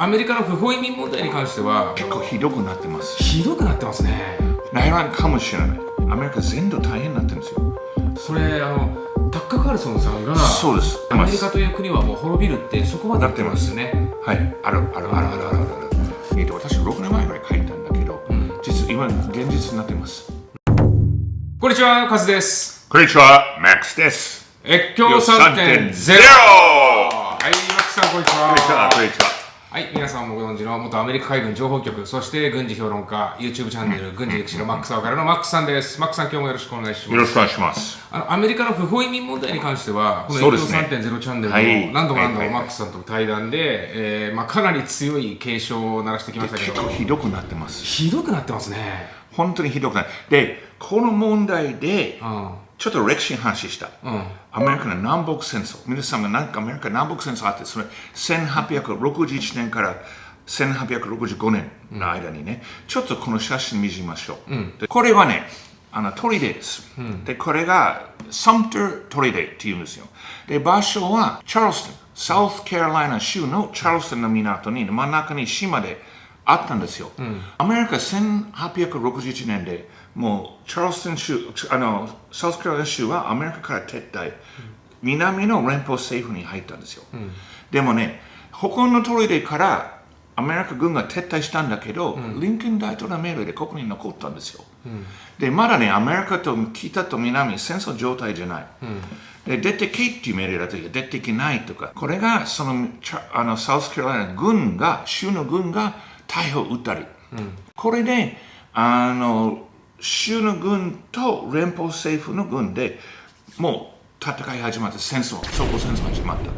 アメリカの不法移民問題に関しては結構ひどくなってます。ひどくなってますね。内乱かもしれない。アメリカ全土大変になってるんですよ。これタッカー・カールソンさんがそうです。アメリカという国はもう滅びるってそこまで言ってますよね。はい、ある。私6年前ぐらい書いたんだけど、今現実になってます。こんにちは、カズです。こんにちは、マックスです。越境 3.0。はい、マックスさんこんにちは。こんにちは。はい、皆さんもご存知の元アメリカ海軍情報局、そして軍事評論家、YouTube チャンネル、軍事歴史のマックスアワからのマックスさんです。マックスさん、今日もよろしくお願いします。よろしくお願いします。アメリカの不法移民問題に関しては、この越境 3.0 チャンネルの何度もマックスさんと対談で、かなり強い警鐘を鳴らしてきましたけど、結構ひどくなってます。ひどくなってますね。本当にひどくなって。で、この問題で、ちょっと歴史の話した。アメリカの南北戦争。皆さんがなんかアメリカ南北戦争あって、それ1861年から1865年の間にね、ちょっとこの写真見ましょう。でこれはね、砦です。で、これがサムター砦っていうんですよ。で、場所はチャールストン、サウスカロライナ州のチャールストンの港に真ん中に島であったんですよ。アメリカ1861年でもうチャールストン州、サウスカロライナ州はアメリカから撤退、南の連邦政府に入ったんですよ。でもね、他の砦からアメリカ軍が撤退したんだけど、リンコン大統領の命令でここに残ったんですよ。で、まだね、アメリカと北と南、戦争状態じゃない。で、出てけっていう命令だと出てけないとか、これがそのサウスカロライナ軍が、州の軍が逮捕撃ったり。これで、州の軍と連邦政府の軍でもう戦い始まって、総合戦争始まった。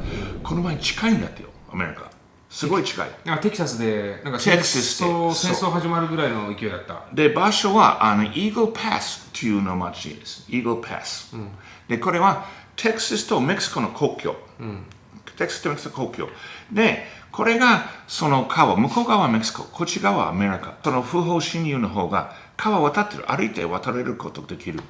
この前近いんだってよ、アメリカ。すごい近い。テキサスでなんか戦争始まるぐらいの勢いだった。で、場所はイーグルパスっていうの町です。イーグルパス。で、これはテキサスとメキシコの国境。テキサスとメキシコの国境。で、これがその川、向こう側はメキシコ、こっち側はアメリカ。その不法侵入の方が川渡ってる、歩いて渡れることができる。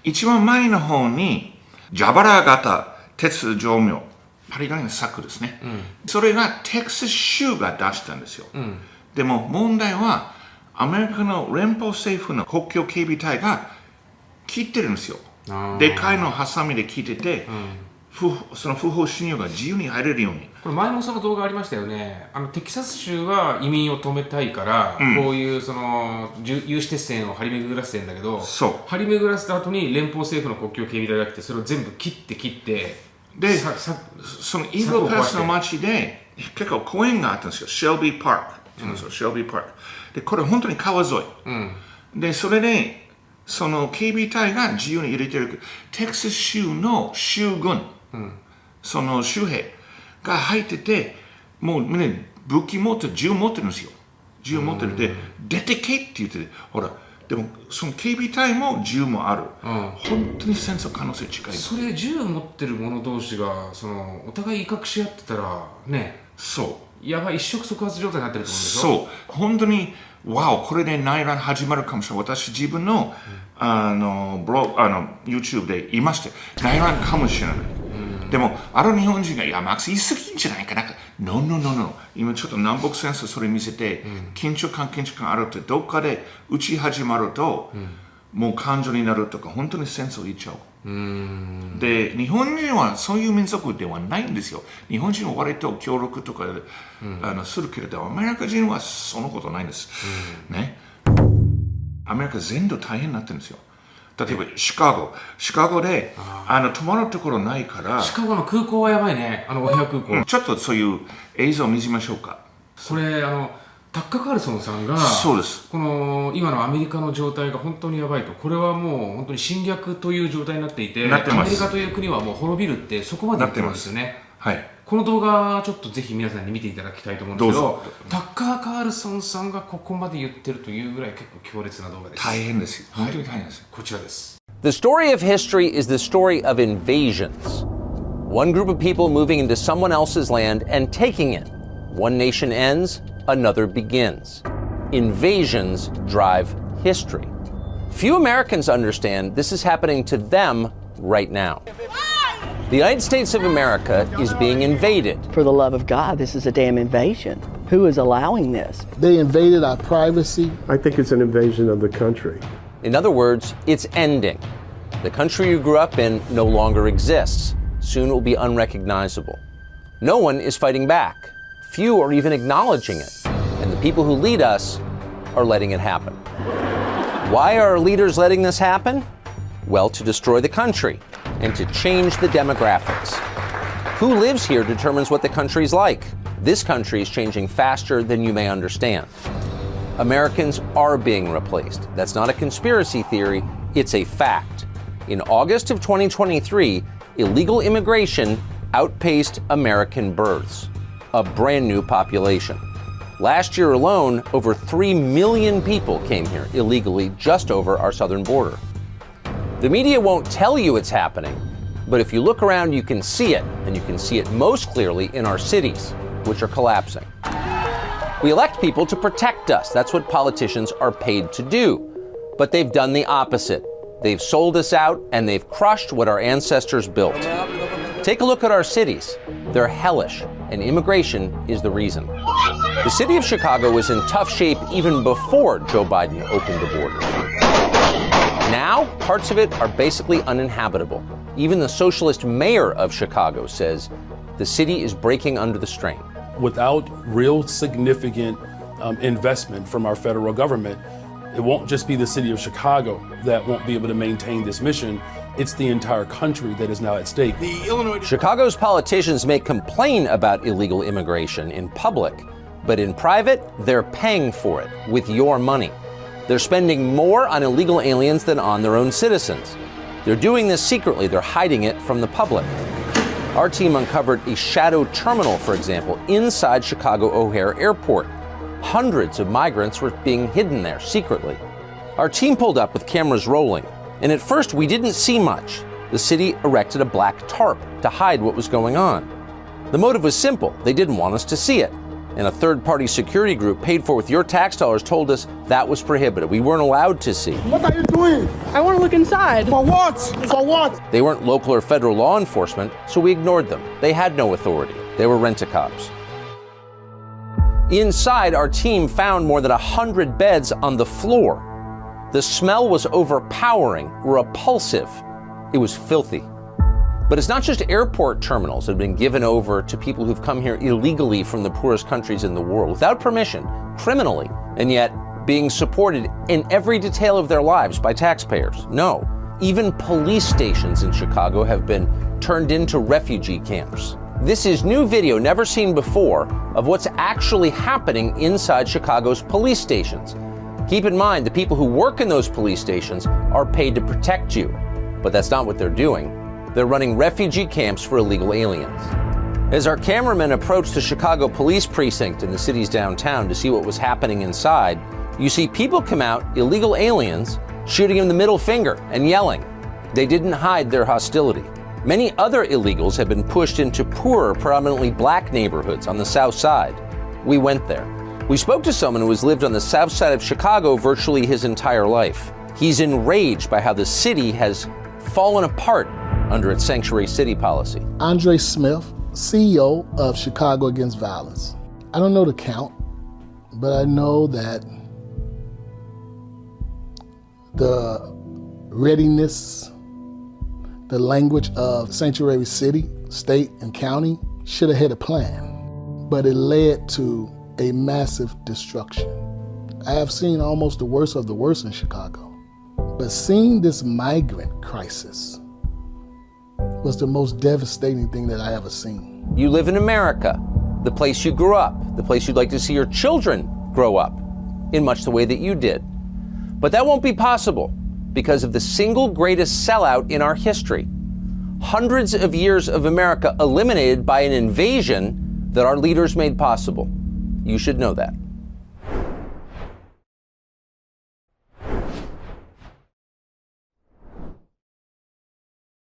一番前の方にジャバラ型鉄条網。パリガニの柵ですね、それがテキサス州が出したんですよ、でも問題はアメリカの連邦政府の国境警備隊が切ってるんですよ。でかいのハサミで切ってて、その不法侵入が自由に入れるように。これ前もその動画ありましたよね。テキサス州は移民を止めたいから、こういうその有刺鉄線を張り巡らせてるんだけど、張り巡らせた後に連邦政府の国境警備隊が来てそれを全部切ってで、そのイーグルパスの街で結構公園があったんですよ。シェルビーパークって言うんですよ、シェルビーパーク。で、これ本当に川沿い。で、それで、その警備隊が自由に入れてる。テキサス州の州軍、その州兵が入ってて、もうね、武器持ってる、銃持ってるんですよ。銃持ってるで、出てけって言ってて、ほら、でもその警備隊も銃もある、本当に戦争可能性近い。それ銃持ってる者同士がお互い威嚇し合ってたらね、やばい、一触即発状態になってると思うんですよ。本当にわお、これで内乱始まるかもしれない。私自分のYouTube で言いましたよ、内乱かもしれない。でも日本人が、いやマックス言い過ぎんじゃないかな。No。今ちょっと南北戦争それ見せて、緊張感あるってどっかで打ち始まると、もう感情になるとか、本当に戦争言っちゃう。で、日本人はそういう民族ではないんですよ。日本人は割と協力とか、するけれど、アメリカ人はそのことないんです。アメリカ全土大変になってるんですよ。例えばシカゴで泊まるところないから。シカゴの空港はやばいね、オヘア空港。ちょっとそういう映像を見せましょうか。これタッカー・カールソンさんが、そうです。この今のアメリカの状態が本当にやばいと、これはもう本当に侵略という状態になっていて、アメリカという国はもう滅びるってそこまで言ってるんですよね。この動画ちょっとぜひ皆さんに見ていただきたいと思うんですけど、タッカー・カールソンさんがここまで言ってるというぐらい結構強烈な動画です。大変ですよ。本当に大変です。こちらです。The story of history is the story of invasions. One group of people moving into someone else's land and taking it. One nation ends, another begins. Invasions drive history. Few Americans understand this is happening to them right now. The United States of America is being invaded. For the love of God, this is a damn invasion. Who is allowing this? They invaded our privacy. I think it's an invasion of the country. In other words, it's ending. The country you grew up in no longer exists. Soon it will be unrecognizable. No one is fighting back. Few are even acknowledging it. And the people who lead us are letting it happen. Why are our leaders letting this happen? Well, to destroy the country and to change the demographics. Who lives here determines what the country's like. This country is changing faster than you may understand. Americans are being replaced. That's not a conspiracy theory, it's a fact. In August of 2023, illegal immigration outpaced American births, a brand new population. Last year alone, over 3 million people came here illegally just over our southern border. The media won't tell you it's happening, but if you look around, you can see it, and you can see it most clearly in our cities, which are collapsing. We elect people to protect us. That's what politicians are paid to do. But they've done the opposite. They've sold us out, and they've crushed what our ancestors built. Take a look at our cities. They're hellish, and immigration is the reason. The city of Chicago was in tough shape even before Joe Biden opened the border. Now, parts of it are basically uninhabitable. Even the socialist mayor of Chicago says the city is breaking under the strain. Without real significant investment from our federal government, it won't just be the city of Chicago that won't be able to maintain this mission. It's the entire country that is now at stake. Chicago's politicians may complain about illegal immigration in public, but in private, they're paying for it with your money. They're spending more on illegal aliens than on their own citizens. They're doing this secretly. They're hiding it from the public. Our team uncovered a shadow terminal, for example, inside Chicago O'Hare Airport. Hundreds of migrants were being hidden there secretly. Our team pulled up with cameras rolling, and at first we didn't see much. The city erected a black tarp to hide what was going on. The motive was simple. They didn't want us to see it. And a third-party security group paid for with your tax dollars told us that was prohibited. We weren't allowed to see. What are you doing? I want to look inside. For what? For what? They weren't local or federal law enforcement, so we ignored them. They had no authority. They were rent-a-cops. Inside, our team found more than 100 beds on the floor. The smell was overpowering, repulsive. It was filthy. But it's not just airport terminals that have been given over to people who've come here illegally from the poorest countries in the world, without permission, criminally, and yet being supported in every detail of their lives by taxpayers. No, even police stations in Chicago have been turned into refugee camps. This is new video never seen before of what's actually happening inside Chicago's police stations. Keep in mind, the people who work in those police stations are paid to protect you, but that's not what they're doing. They're running refugee camps for illegal aliens. As our cameramen approached the Chicago police precinct in the city's downtown to see what was happening inside, you see people come out, illegal aliens, shooting him the middle finger and yelling. They didn't hide their hostility. Many other illegals have been pushed into poorer, predominantly black neighborhoods on the south side. We went there. We spoke to someone who has lived on the south side of Chicago virtually his entire life. He's enraged by how the city has fallen apart under its sanctuary city policy. Andre Smith, CEO of Chicago Against Violence. I don't know the count, but I know that the readiness, the language of sanctuary city, state, and county should have had a plan, but it led to a massive destruction. I have seen almost the worst of the worst in Chicago, but seeing this migrant crisis was the most devastating thing that I ever seen. You live in America, the place you grew up, the place you'd like to see your children grow up, in much the way that you did. But that won't be possible because of the single greatest sellout in our history. Hundreds of years of America eliminated by an invasion that our leaders made possible. You should know that.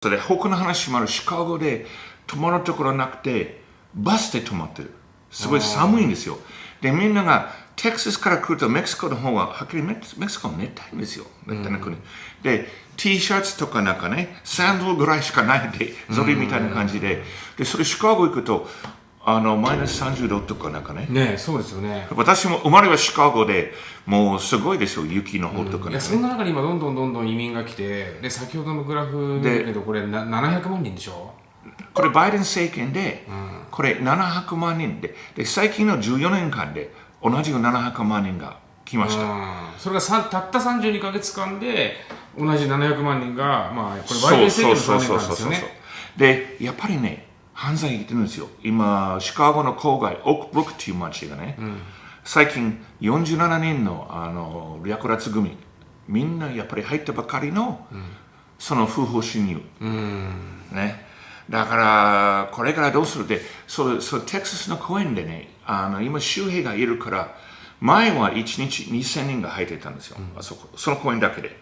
で他の話もある。シカゴで泊まるところなくてバスで泊まってる。すごい寒いんですよ。でみんながテキサスから来るとメキシコの方がはっきりメキシコは熱帯んですよ。熱帯な国。で T シャツとかなんかねサンドルぐらいしかないんでそれみたいな感じで、でそれシカゴ行くとマイナス30度とかなんかね。ね、そうですよね。私も生まれはシカゴで、もうすごいですよ、雪の方とかね。いや、そんな中に今どんどん移民が来て、で、先ほどのグラフ見るけど、これ700万人でしょ。これバイデン政権で、これ700万人で、最近の14年間で同じよう700万人が来ました。それがたった32ヶ月間で同じ700万人が、まあ、これバイデン政権の3年間ですよね。で、やっぱりね、犯罪言ってるんですよ。今、シカゴの郊外、オークブルックっていう街がね、最近47人の略奪組、みんなやっぱり入ったばかりの、その不法侵入。ね。だから、これからどうするって、テキサスの公園でね、今、州兵がいるから、前は1日2000人が入ってたんですよ。その公園だけで。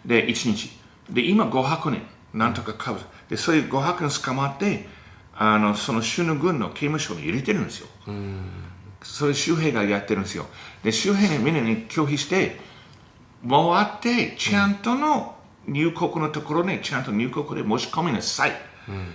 で、1日。で、今500人、なんとかかぶで、そういう500人捕まって、その州の軍の刑務所に入れてるんですよ。それ州兵がやってるんですよ。で、州兵にみんなに拒否して、回って、ちゃんとの入国のところに、ちゃんと入国で申し込みなさい。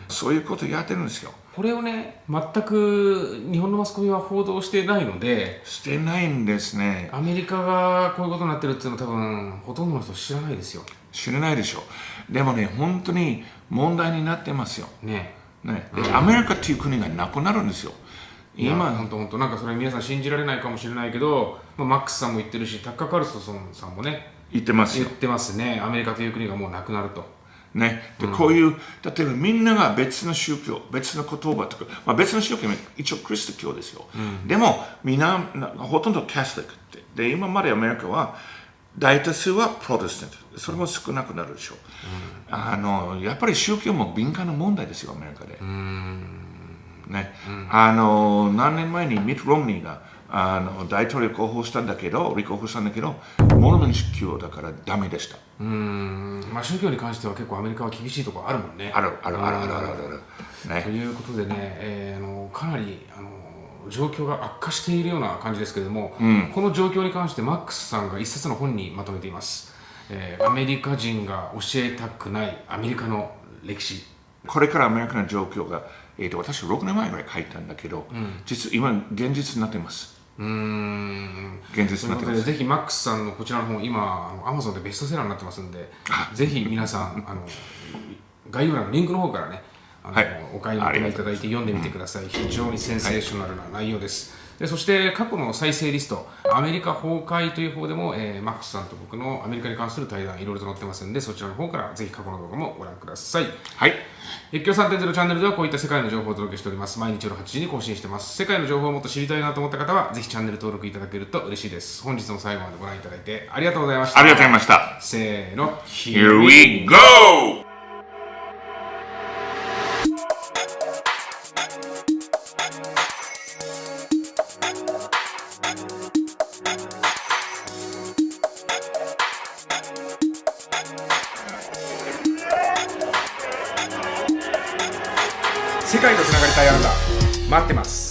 そういうことやってるんですよ。これをね、全く日本のマスコミは報道してないので、してないんですね。アメリカがこういうことになってるっていうのは多分ほとんどの人知らないですよ。知らないでしょ。でもね、本当に問題になってますよ。ね。でアメリカっていう国がなくなるんですよ。今本当なんかそれ皆さん信じられないかもしれないけど、マックスさんも言ってるし、タッカー・カルソンさんもね言ってますよ。言ってますね。アメリカという国がもうなくなると。ね、でこういう例えばみんなが別の宗教、別の言葉とか、別の宗教は一応クリスト教ですよ。でもみんなほとんどキャストリックってで、今までアメリカは大多数はプロテスタント、それも少なくなるでしょう。やっぱり宗教も敏感な問題ですよ、アメリカで。ね、何年前にミット・ロムニーが大統領立候補したんだけど、モルモン宗教だからダメでした。まあ宗教に関しては結構アメリカは厳しいところあるもんね。ある。ね、ということでね、かなり状況が悪化しているような感じですけれども、この状況に関してマックスさんが一冊の本にまとめています。アメリカ人が教えたくないアメリカの歴史。これからアメリカの状況が、私6年前ぐらい書いたんだけど、今現実になっています。現実になってます。ぜひマックスさんのこちらの本、今アマゾンでベストセラーになってますんで、ぜひ皆さん概要欄のリンクの方からね、お買い求めいただいて読んでみてください。非常にセンセーショナルな内容です。でそして過去の再生リスト、アメリカ崩壊という方でも、マックスさんと僕のアメリカに関する対談いろいろと載ってますんで、そちらの方からぜひ過去の動画もご覧ください。はい。越境 3.0 チャンネルではこういった世界の情報をお届けしております。毎日夜8時に更新してます。世界の情報をもっと知りたいなと思った方はぜひチャンネル登録いただけると嬉しいです。本日も最後までご覧いただいてありがとうございました。ありがとうございました。せーの、 Here we go!世界とつながりたいあなた、待ってます。